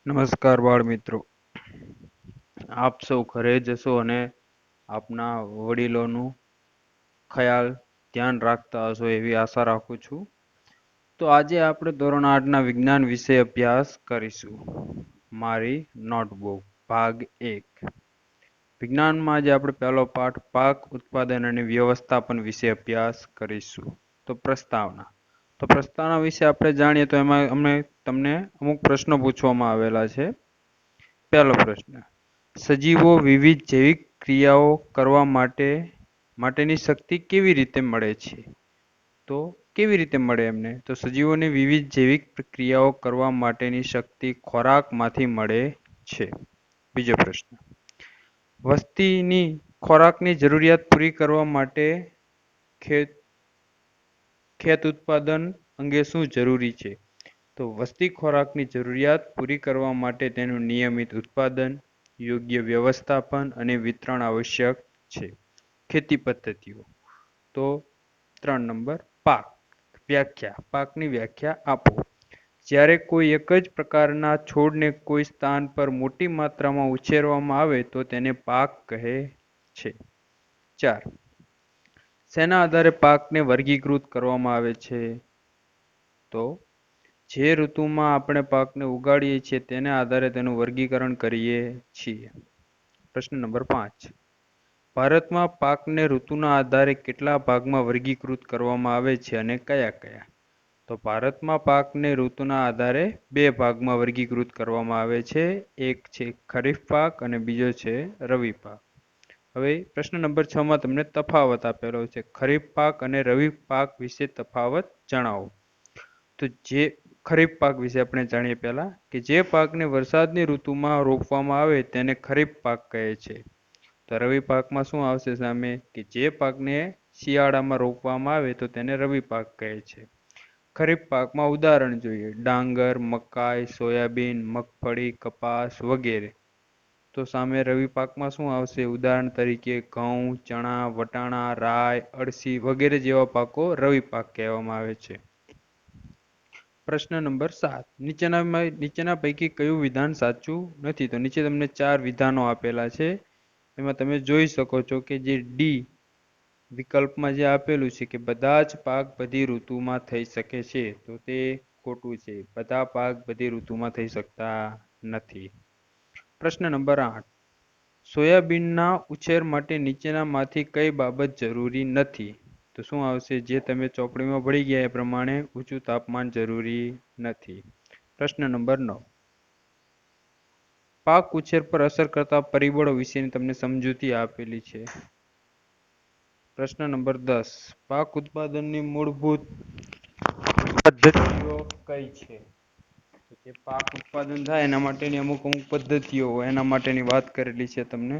નમસ્કાર બાળ મિત્રો, આપ સૌ ઘરે જશો અને આપના વડીલોનું ખ્યાલ ધ્યાન રાખતા હશો એવી આશા રાખું છું. તો આજે આપણે ધોરણ 8ના વિજ્ઞાન વિશે અભ્યાસ કરીશું. મારી નોટબુક ભાગ 1. વિજ્ઞાનમાં આજે આપણે પહેલો પાઠ પાક ઉત્પાદન અને વ્યવસ્થાપન વિશે અભ્યાસ કરીશું. તો પ્રસ્તાવના વિશે આપણે જાણીએ તો એમાં તમને અમુક પ્રશ્નો પૂછવામાં આવેલા છે. પહેલો પ્રશ્ન: સજીવો વિવિધ જૈવિક ક્રિયાઓ કરવા માટેની શક્તિ કેવી રીતે મળે છે? તો કેવી રીતે મળે એમને? તો સજીવોને વિવિધ જૈવિક ક્રિયાઓ કરવા માટેની શક્તિ ખોરાકમાંથી મળે છે. બીજો પ્રશ્ન: વસ્તીની ખોરાકની જરૂરિયાત પૂરી કરવા માટે ખેત ઉત્પાદન અંગે શું જરૂરી છે? તો વસ્તી ખોરાકની જરૂરિયાત પૂરી કરવા માટે તેનું નિયમિત ઉત્પાદન, યોગ્ય વ્યવસ્થાપન અને વિતરણ આવશ્યક છે. ખેતી પદ્ધતિઓ. તો 3 નંબર પાક. પાકની વ્યાખ્યા આપો. જ્યારે કોઈ એક જ પ્રકારના છોડને કોઈ સ્થાન પર મોટી માત્રામાં ઉછેરવામાં આવે તો તેને પાક કહે છે. 4. શેના આધારે પાકને વર્ગીકૃત કરવામાં આવે છે? તો જે ઋતુમાં આપણે પાકને ઉગાડીએ છીએ તેના આધારે તેનું વર્ગીકરણ કરીએ છીએ. પ્રશ્ન નંબર 5. ભારતમાં પાકને ઋતુના આધારે કેટલા ભાગમાં વર્ગીકૃત કરવામાં આવે છે અને કયા કયા? તો ભારતમાં પાકને ઋતુના આધારે 2 ભાગમાં વર્ગીકૃત કરવામાં આવે છે. એક છે ખરીફ પાક અને બીજો છે રવિ પાક. હવે પ્રશ્ન નંબર 6માં તમને તફાવત આપેલો છે. ખરીફ પાક અને રવિ પાક વિશે તફાવત જણાવો. તો જે ખરીફ પાક વિશે આપણે જાણીએ પહેલા કે જે પાકને વરસાદની ઋતુમાં રોપવામાં આવે તેને ખરીફ પાક કહે છે. તો રવિ પાકમાં શું આવશે સામે? કે જે પાકને શિયાળામાં રોપવામાં આવે તો તેને રવિ પાક કહે છે. ખરીફ પાકમાં ઉદાહરણ જોઈએ: ડાંગર, મકાઈ, સોયાબીન, મગફળી, કપાસ વગેરે. તો સામે રવિ પાકમાં શું આવશે? ઉદાહરણ તરીકે ઘઉં, ચણા, વટાણા, રાય, અળસી વગેરે જેવા પાકો રવિ પાક કહેવામાં આવે છે. પ્રશ્ન નંબર 7. નીચેના પૈકી કયું વિધાન સાચું નથી? તો નીચે તમને 4 વિધાનો આપેલા છે. એમાં તમે જોઈ શકો છો કે જે ડી વિકલ્પમાં જે આપેલું છે કે બધા જ પાક બધી ઋતુમાં થઈ શકે છે, તો તે ખોટું છે. બધા પાક બધી ઋતુમાં થઈ શકતા નથી. પ્રશ્ન નંબર 8. સોયાબીનના ઉછેર માટે નીચેનામાંથી કઈ બાબત જરૂરી નથી? તો શું આવશે? જે તમે ચોપડીમાં ભણી ગયા એ પ્રમાણે ઊંચું તાપમાન જરૂરી નથી. પ્રશ્ન નંબર 9. પાક ઉછેર પર અસર કરતા પરિબળો વિશેની તમને સમજૂતી આપેલી છે. પ્રશ્ન નંબર 10. પાક ઉત્પાદનની મૂળભૂત પદ્ધતિઓ કઈ છે? જે પાક ઉત્પાદન થાય એના માટેની અમુક પદ્ધતિઓ હોય એના માટેની વાત કરેલી છે તમને.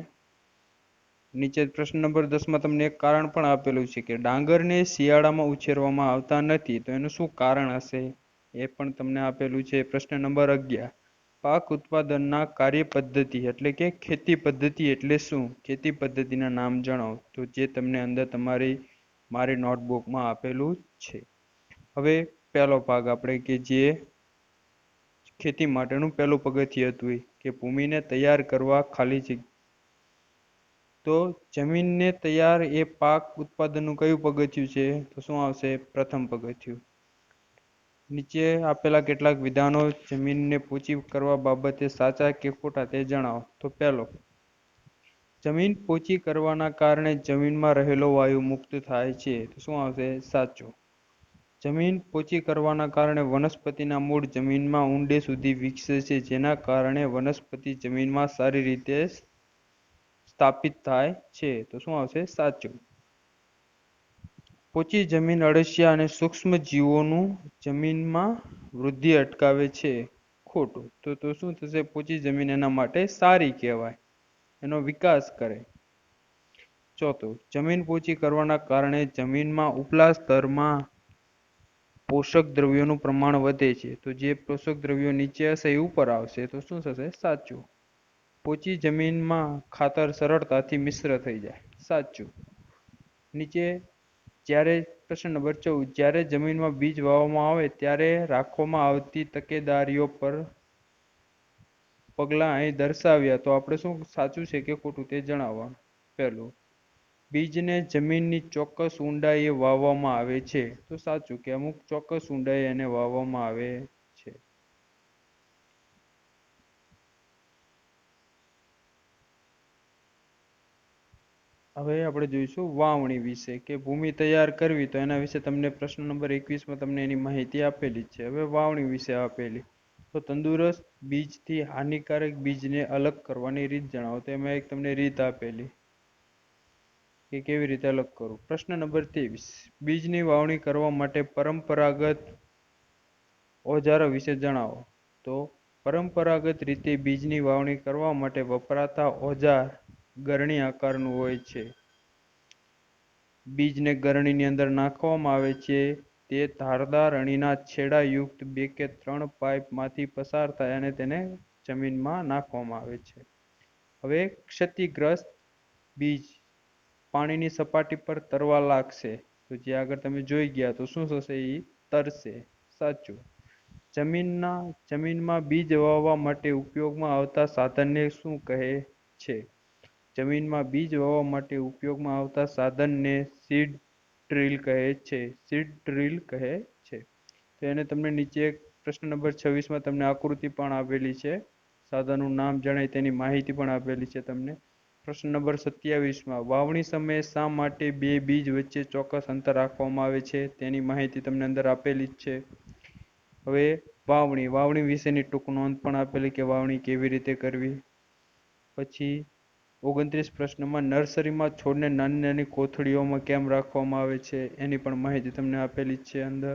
નીચે પ્રશ્ન નંબર 10માં તમને એક કારણ પણ આપેલું છે કે ડાંગરને શિયાળામાં ઉછેરવામાં આવતા નથી, તો એનું શું કારણ હશે? એ પણ તમને આપેલું છે. પ્રશ્ન નંબર 11. પાક ઉત્પાદનના કાર્ય પદ્ધતિ એટલે કે ખેતી પદ્ધતિ એટલે શું? ખેતી પદ્ધતિના નામ જણાવો. તો જે તમને અંદર મારી નોટબુકમાં આપેલું છે. હવે પહેલો ભાગ આપણે કે જે ખેતી માટેનું પહેલું પગથિયું હતું કે ભૂમિને તૈયાર કરવા ખાલી જગ્યા. તો જમીનને તૈયાર એ પાક ઉત્પાદનનું કયું પગથિયું છે? તો શું આવશે? પ્રથમ પગથિયું. નીચે આપેલા કેટલાક વિધાનો જમીનને પોચી કરવા બાબતે સાચા કે ખોટા તે જણાવો. તો પહેલો, જમીન પોચી કરવાના કારણે જમીનમાં રહેલો વાયુ મુક્ત થાય છે. તો શું આવશે? સાચું. જમીન પોચી કરવાના કારણે વનસ્પતિના મૂળ જમીનમાં ઊંડે સુધી વિકસે છે, જેના કારણે વનસ્પતિ જમીનમાં સારી રીતે સ્થાપિત થાય છે. તો શું આવશે? સાચું. પોચી જમીન અળસિયા અને સૂક્ષ્મ જીવોનું જમીનમાં વૃદ્ધિ અટકાવે છે. ખોટું. તો શું થશે? પોચી જમીન એના માટે સારી કહેવાય, એનો વિકાસ કરે. ચોથું, જમીન પોચી કરવાના કારણે જમીનમાં ઉપલા સ્તરમાં પોષક દ્રવ્યોનું પ્રમાણ વધે છે. તો જે પોષક દ્રવ્યો નીચે હશે એ ઉપર આવશે. તો શું થશે? સાચું. પોચી જમીનમાં ખાતર સરળતાથી મિશ્ર થઈ જાય. સાચું. નીચે પ્રશ્ન નંબર 14. જ્યારે જમીનમાં બીજ વાવવામાં આવે ત્યારે રાખવામાં આવતી તકેદારીઓ પર પગલાં અહીં દર્શાવ્યા તો આપણે શું સાચું છે કે ખોટું તે જણાવવાનું. પહેલું, બીજને જમીનની ચોક્કસ ઊંડાઈએ વાવવામાં આવે છે. તો સાચું કે અમુક ચોક્કસ ઊંડાઈએ એને વાવવામાં આવે છે. હવે આપણે જોઈશું વાવણી વિશે કે ભૂમિ તૈયાર કરવી. તો એના વિશે તમને પ્રશ્ન નંબર 21માં તમને એની માહિતી આપેલી છે. હવે વાવણી વિશે આપેલી તો તંદુરસ્ત બીજથી હાનિકારક બીજને અલગ કરવાની રીત જણાવો. તો એમાં એક તમને રીત આપેલી કે કેવી રીતે અલગ કરવું. પ્રશ્ન નંબર 23, બીજની વાવણી કરવા માટે પરંપરાગત ઓજારો વિશે જણાવો. તો પરંપરાગત રીતે બીજની વાવણી કરવા માટે વપરાતા ઓજાર ગરણી આકારનું હોય છે. બીજને ગરણીની અંદર નાખવામાં આવે છે. તે ધારદાર અણીના છેડાયુક્ત 2 કે 3 પાઇપમાંથી પસાર થાય અને તેને જમીનમાં નાખવામાં આવે છે. હવે ક્ષતિગ્રસ્ત બીજ પાણીની સપાટી પર તરવા લાગશે. તો જે આગળ તમે જોઈ ગયા તો શું થશે? એ તરશે. સાચું. જમીનમાં બીજ વાવવા માટે ઉપયોગમાં આવતા સાધનને શું કહે છે? જમીનમાં બીજ વાવવા માટે ઉપયોગમાં આવતા સાધનને સીડ ડ્રીલ કહે છે. સીડ ડ્રીલ કહે છે. તો એને તમને નીચે પ્રશ્ન નંબર 26માં તમને આકૃતિ પણ આપેલી છે. સાધનનું નામ જણાય તેની માહિતી પણ આપેલી છે તમને. પ્રશ્ન નંબર 27માં વાવણી સમયે શા માટે 2 બીજ વચ્ચે ચોક્કસ અંતર રાખવામાં આવે છે? તેની માહિતી તમને અંદર આપેલી જ છે. હવે વાવણી વિશેની ટૂંક નોંધ પણ આપેલી કે વાવણી કેવી રીતે કરવી. પછી 29 પ્રશ્નમાં નર્સરીમાં છોડને નાની નાની કોથળીઓમાં કેમ રાખવામાં આવે છે? એની પણ માહિતી તમને આપેલી જ છે અંદર.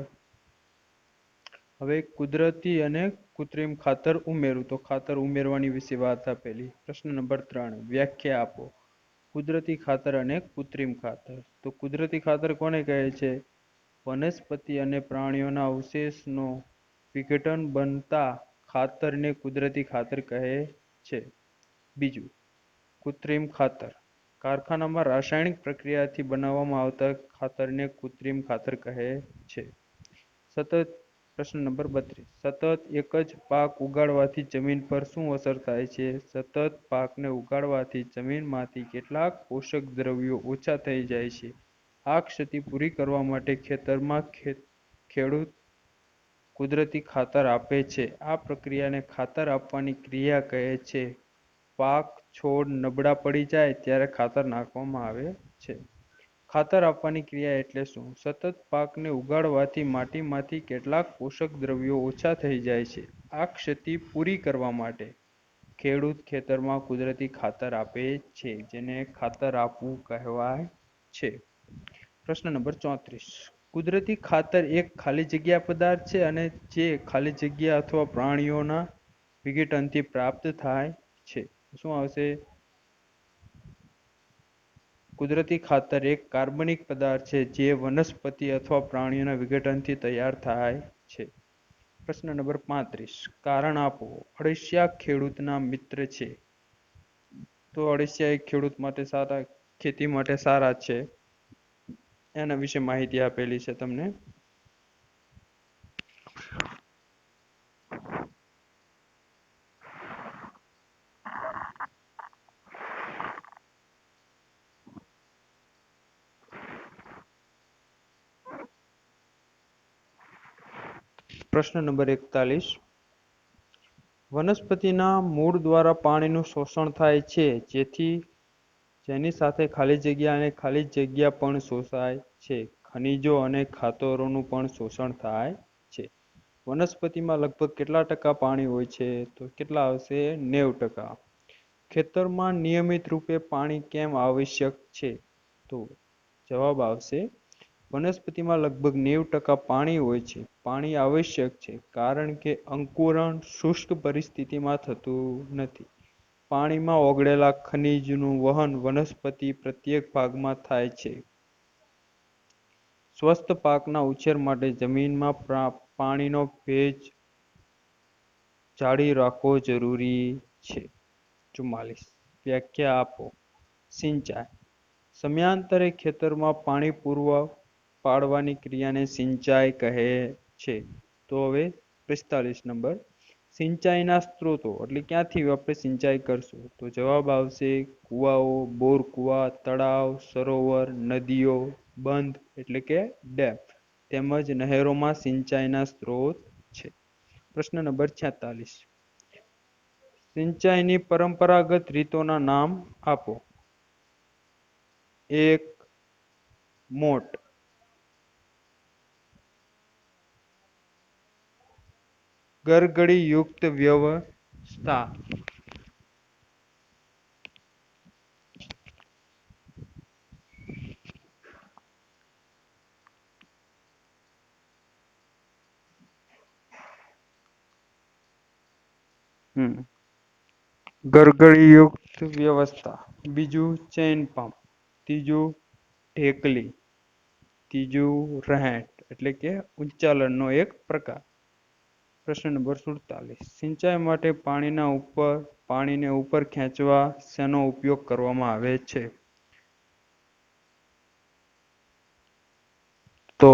હવે કુદરતી અને કૃત્રિમ ખાતર ઉમેરવું. તો ખાતર ઉમેરવાની વિશે વાત આપેલી. પ્રશ્ન નંબર 3, વ્યાખ્યા આપો. કુદરતી ખાતર અને કૃત્રિમ ખાતર. તો કુદરતી ખાતર કોને કહે છે? વનસ્પતિ અને પ્રાણીઓના અવશેષનો વિઘટન બનતા ખાતરને કુદરતી ખાતર કહે છે. બીજું, કૃત્રિમ ખાતર. કારખાનામાં રાસાયણિક પ્રક્રિયાથી બનાવવામાં આવતા ખાતરને કૃત્રિમ ખાતર કહે છે. પ્રશ્ન નંબર 32, સતત એક જ પાક ઉગાડવાથી જમીન પર શું અસર થાય છે? સતત પાકને ઉગાડવાથી જમીનમાંથી કેટલાક પોષક દ્રવ્યો ઓછા થઈ જાય છે. આ ક્ષતિ પૂરી કરવા માટે ખેતરમાં ખેડૂત કુદરતી ખાતર આપે છે. આ પ્રક્રિયાને ખાતર આપવાની ક્રિયા કહે છે. પાક છોડ નબળા પડી જાય ત્યારે ખાતર નાખવામાં આવે છે. ખાતર આપવાની ક્રિયા એટલે શું? સતત પાકને ઉગાડવાથી માટીમાંથી કેટલાક પોષક દ્રવ્યો ઓછા થઈ જાય છે. આ ક્ષતિ પૂરી કરવા માટે ખેડૂત ખેતરમાં કુદરતી ખાતર આપે છે, જેને ખાતર આપવું કહેવાય છે. પ્રશ્ન નંબર 34, કુદરતી ખાતર એક ખાલી જગ્યા પદાર્થ છે અને જે ખાલી જગ્યા અથવા પ્રાણીઓના વિઘટનથી પ્રાપ્ત થાય છે. શું આવશે? કુદરતી ખાતર એક કાર્બનિક પદાર્થ છે જે વનસ્પતિ અથવા પ્રાણીઓના વિઘટનથી તૈયાર થાય છે. પ્રશ્ન નંબર 35, કારણ આપો. અળસિયા ખેડૂતના મિત્ર છે. તો અળસિયા એક ખેડૂત માટે ખેતી માટે સારા છે. એના વિશે માહિતી આપેલી છે તમને. પ્રશ્ન નંબર 41, વનસ્પતિના મૂળ દ્વારા પાણીનું શોષણ થાય છે, જેની સાથે ખાલી જગ્યા અને ખાલી જગ્યા પણ શોષાય છે. ખનિજો અને ખાતરોનું પણ શોષણ થાય છે. વનસ્પતિમાં લગભગ કેટલા ટકા પાણી હોય છે? તો કેટલા આવશે? 90%. ખેતરમાં નિયમિત રૂપે પાણી કેમ આવશ્યક છે? તો જવાબ આવશે, વનસ્પતિમાં લગભગ 90% પાણી હોય છે. પાણી આવશ્યક છે કારણ કે અંકુરણ શુષ્ક પરિસ્થિતિમાં થતું નથી. પાણીમાં ઓગળેલા ખનિજનું વહન વનસ્પતિ પ્રત્યેક ભાગમાં થાય છે. સ્વસ્થ પાકના ઉછેર માટે જમીનમાં પાણીનો ભેજ જાળવી રાખવો જરૂરી છે. 44, વ્યાખ્યા આપો. સિંચાઈ. સમયાંતરે ખેતરમાં પાણી પૂરું પાડવાની ક્રિયાને સિંચાઈ કહે છે. તો હવે 45 નંબર, સિંચાઈના સ્ત્રોતો એટલે ક્યાંથી આપણે સિંચાઈ કરશું? તો જવાબ આવશે કુવાઓ, બોર કુવા, તળાવ, સરોવર, નદીઓ, બંધ એટલે કે ડેમ તેમજ નહેરોમાં સિંચાઈના સ્ત્રોત છે. પ્રશ્ન નંબર 46. સિંચાઈની પરંપરાગત રીતોના નામ આપો. 1. મોટ, ગરગડી યુક્ત વ્યવસ્થા, ગરગડીયુક્ત વ્યવસ્થા. બીજું ચેઇન પંપ. ત્રીજું ઢેકલી. ત્રીજું રહેંટ એટલે કે ઉચ્ચાલનનો એક પ્રકાર. પ્રશ્ન નંબર 47. સિંચાઈ માટે પાણીને ઉપર ખેંચવા શેનો ઉપયોગ કરવામાં આવે છે? તો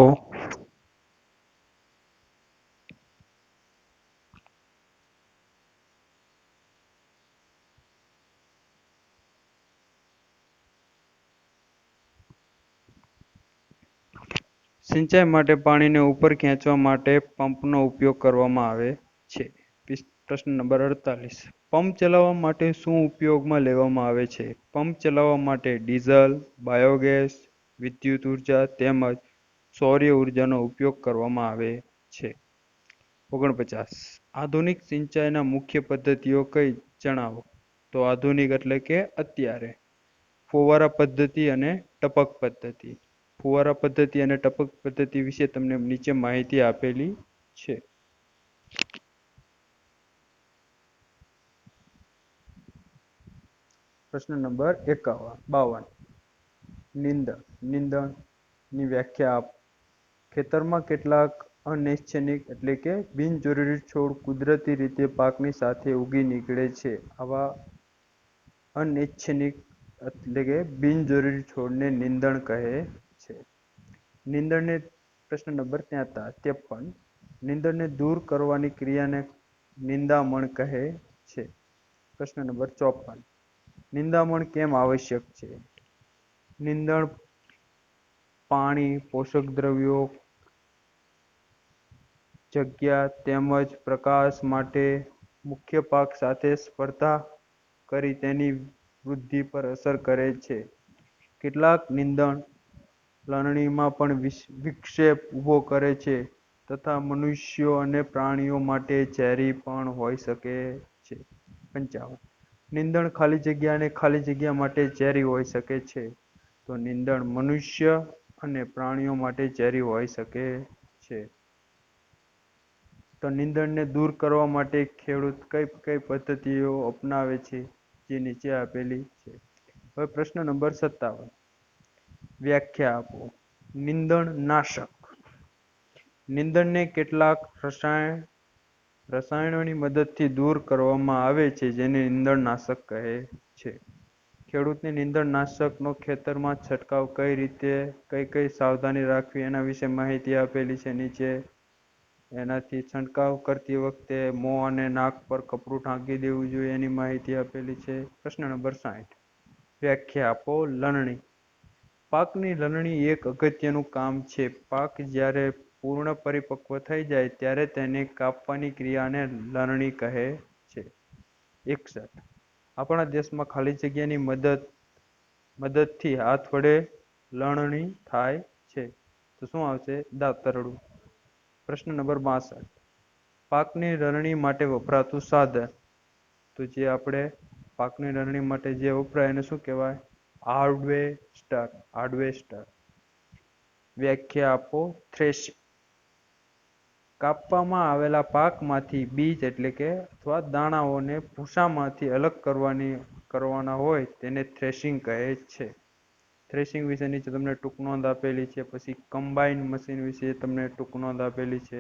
સિંચાઈ માટે પાણીને ઉપર ખેંચવા માટે પંપનો ઉપયોગ કરવામાં આવે છે. પ્રશ્ન નંબર 48. પંપ ચલાવવા માટે શું ઉપયોગમાં લેવામાં આવે છે? પંપ ચલાવવા માટે ડીઝલ, બાયોગેસ, વિદ્યુત ઉર્જા તેમજ સૌર ઉર્જાનો ઉપયોગ કરવામાં આવે છે. 49. આધુનિક સિંચાઈના મુખ્ય પદ્ધતિઓ કઈ જણાવો. તો આધુનિક એટલે કે અત્યારે ફુવારા પદ્ધતિ અને ટપક પદ્ધતિ. ફુવારા પદ્ધતિ અને ટપક પદ્ધતિ વિશે તમને નીચે માહિતી આપેલી છે. પ્રશ્ન નંબર 52. નિંદણની વ્યાખ્યા આપો. ખેતરમાં કેટલાક અનૈચ્છનિક એટલે કે બિનજરૂરી છોડ કુદરતી રીતે પાકની સાથે ઉગી નીકળે છે. આવા અનૈચ્છનિક એટલે કે બિનજરૂરી છોડને નિંદણ કહે છે. નિંદણને પ્રશ્ન નંબર 53. નિંદણને દૂર કરવાની ક્રિયાને નિંદામણ કહે છે. પ્રશ્ન નંબર 54. નિંદામણ કેમ આવશ્યક છે? નિંદણ પાણી, પોષક દ્રવ્યો, જગ્યા તેમજ પ્રકાશ માટે મુખ્ય પાક સાથે સ્પર્ધા કરી તેની વૃદ્ધિ પર અસર કરે છે. કેટલાક નિંદણ લણણીમાં પણ વિક્ષેપ ઊભો કરે છે તથા મનુષ્યો અને પ્રાણીઓ માટે ઝેરી પણ હોઈ શકે છે. 55. નિંદણ ખાલી જગ્યા અને ખાલી જગ્યા માટે ઝેરી હોઈ શકે છે. તો નિંદણ મનુષ્ય અને પ્રાણીઓ માટે ઝેરી હોઈ શકે છે. તો નિંદણને દૂર કરવા માટે ખેડૂત કઈ કઈ પદ્ધતિઓ અપનાવે છે જે નીચે આપેલી છે. હવે પ્રશ્ન નંબર 57. વ્યાખ્યા આપો. નિંદણ નાશક. નિંદણને કેટલાક રસાયણોની મદદથી દૂર કરવામાં આવે છે જેને નિંદણનાશક કહે છે. ખેડૂતને નિંદણનાશકનો ખેતરમાં છંટકાવ કઈ રીતે કઈ સાવધાની રાખવી એના વિશે માહિતી આપેલી છે નીચે. એનાથી છંટકાવ કરતી વખતે મોં અને નાક પર કપડું ઢાંકી દેવું જોઈએ એની માહિતી આપેલી છે. પ્રશ્ન નંબર 60. વ્યાખ્યા આપો. લણણી. પાકની લણણી એક અગત્યનું કામ છે. પાક જ્યારે પૂર્ણ પરિપક્વ થઈ જાય ત્યારે તેને કાપવાની ક્રિયાને લણણી કહે છે. 61. આપણા દેશમાં ખાલી જગ્યાની મદદથી હાથ વડે લણણી થાય છે. તો શું આવશે? દાતરડું. પ્રશ્ન નંબર 62. પાકની લણણી માટે વપરાતું સાધન. તો જે આપણે પાકની લણણી માટે જે વપરાય એને શું કહેવાય? હાર્વેસ્ટર. વ્યાખ્યા આપો. થ્રેશિંગ. કાપવામાં આવેલા પાકમાંથી બીજ એટલે કે અથવા દાણાઓને ભૂસામાંથી અલગ કરવાના હોય તેને થ્રેશિંગ કહે છે. થ્રેશિંગ વિશે નીચે તમને ટૂંક નોંધ આપેલી છે. પછી કમ્બાઈન મશીન વિશે તમને ટૂંક નોંધ આપેલી છે.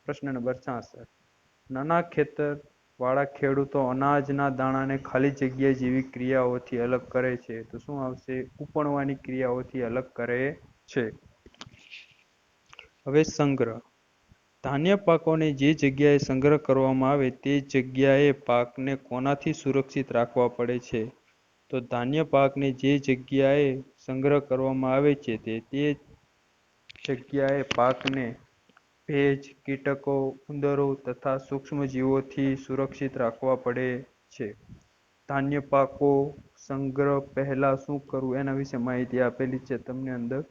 પ્રશ્ન નંબર 66. નાના ખેતર વાળા ખેડૂતો અનાજના દાણાને ખાલી જગ્યા જેવી ક્રિયાઓથી અલગ કરે છે. તો શું આવશે? ઉપણવાની ક્રિયાઓથી અલગ કરે છે. હવે સંગ્રહ. ધાન્ય પાકોને જે જગ્યાએ સંગ્રહ કરવામાં આવે તે જગ્યાએ પાકને કોનાથી સુરક્ષિત રાખવા પડે છે? તો ધાન્ય પાકને જે જગ્યાએ સંગ્રહ કરવામાં આવે છે તે જગ્યાએ પાકને ભેજ, કીટકો, ઉંદરો તથા સૂક્ષ્મજીવોથી સુરક્ષિત રાખવા પડે છે. ધાન્ય પાકો સંગ્રહ પહેલા શું કરવું એના વિશે માહિતી આપેલી છે તમને અંદર.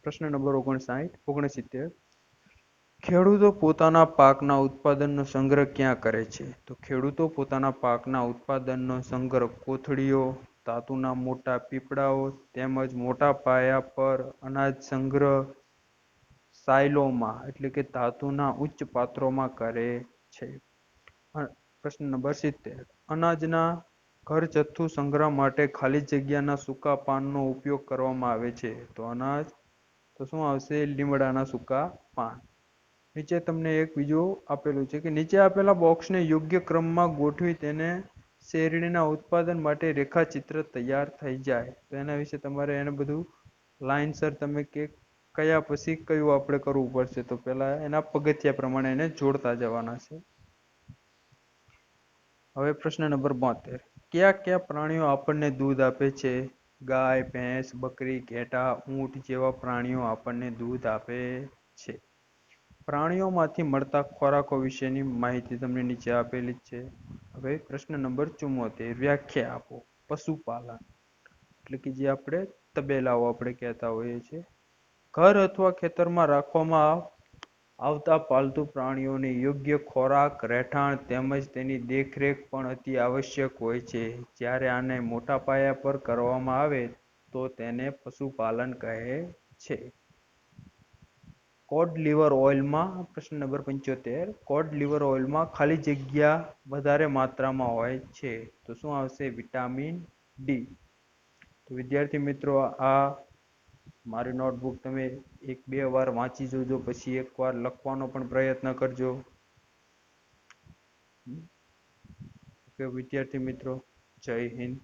પ્રશ્ન નંબર 69. ખેડૂતો પોતાના પાકના ઉત્પાદનનો સંગ્રહ ક્યાં કરે છે? તો ખેડૂતો પોતાના પાકના ઉત્પાદનનો સંગ્રહ કોથળીઓ, ધાતુના મોટા પીપળાઓ તેમજ મોટા પાયા પર અનાજ સંગ્રહ સાયલોમાં એટલે કે ધાતુના ઉચ્ચ પાત્રોમાં કરે છે. પ્રશ્ન નંબર 70. અનાજના ઘર જથ્થુ સંગ્રહ માટે ખાલી જગ્યાના સૂકા પાનનો ઉપયોગ કરવામાં આવે છે. તો અનાજ તો શું આવશે? લીમડાના સૂકા પાન. નીચે તમને એક બીજું આપેલું છે કે નીચે આપેલા બોક્સને યોગ્ય ક્રમમાં ગોઠવી તેને શેરડીના ઉત્પાદન માટે રેખાચિત્ર તૈયાર થઈ જાય. તો એના વિશે તમારે એને બધું લાઇનસર તમે કે કયા પછી કયું આપણે કરવું પડશે. તો પહેલા એના પગથિયા પ્રમાણે એને જોડતા જવાના છે. હવે પ્રશ્ન નંબર 72. કયા કયા પ્રાણીઓ આપણને દૂધ આપે છે? ગાય, ભેંસ, બકરી, ઘેટા, ઊંટ જેવા પ્રાણીઓ આપણને દૂધ આપે છે. પ્રાણીઓમાંથી મળતા ખોરાકો વિશેની માહિતી તમને નીચે આપેલી છે. હવે પ્રશ્ન નંબર 74. વ્યાખ્યા આપો. પશુપાલન એટલે કે જે આપણે તબેલાઓ આપણે કહેતા હોઈએ છીએ. ઘર અથવા ખેતરમાં રાખવામાં આવતા પાલતુ પ્રાણીઓને યોગ્ય ખોરાક, રહેઠાણ તેમજ તેની દેખરેખ પણ અતિ આવશ્યક હોય છે. જ્યારે આને મોટા પાયા પર કરવામાં આવે તો તેને પશુપાલન કહે છે. કોડ લીવર ઓઇલમાં પ્રશ્ન નંબર 75. કોડ લીવર ઓઇલમાં ખાલી જગ્યા વધારે માત્રામાં હોય છે. તો શું આવશે? Vitamin D. તો વિદ્યાર્થી મિત્રો આ મારી નોટબુક તમે 1-2 વાર વાંચી જોજો, પછી એકવાર લખવાનો પણ પ્રયત્ન કરજો. ઓકે વિદ્યાર્થી મિત્રો, જય હિન્દ.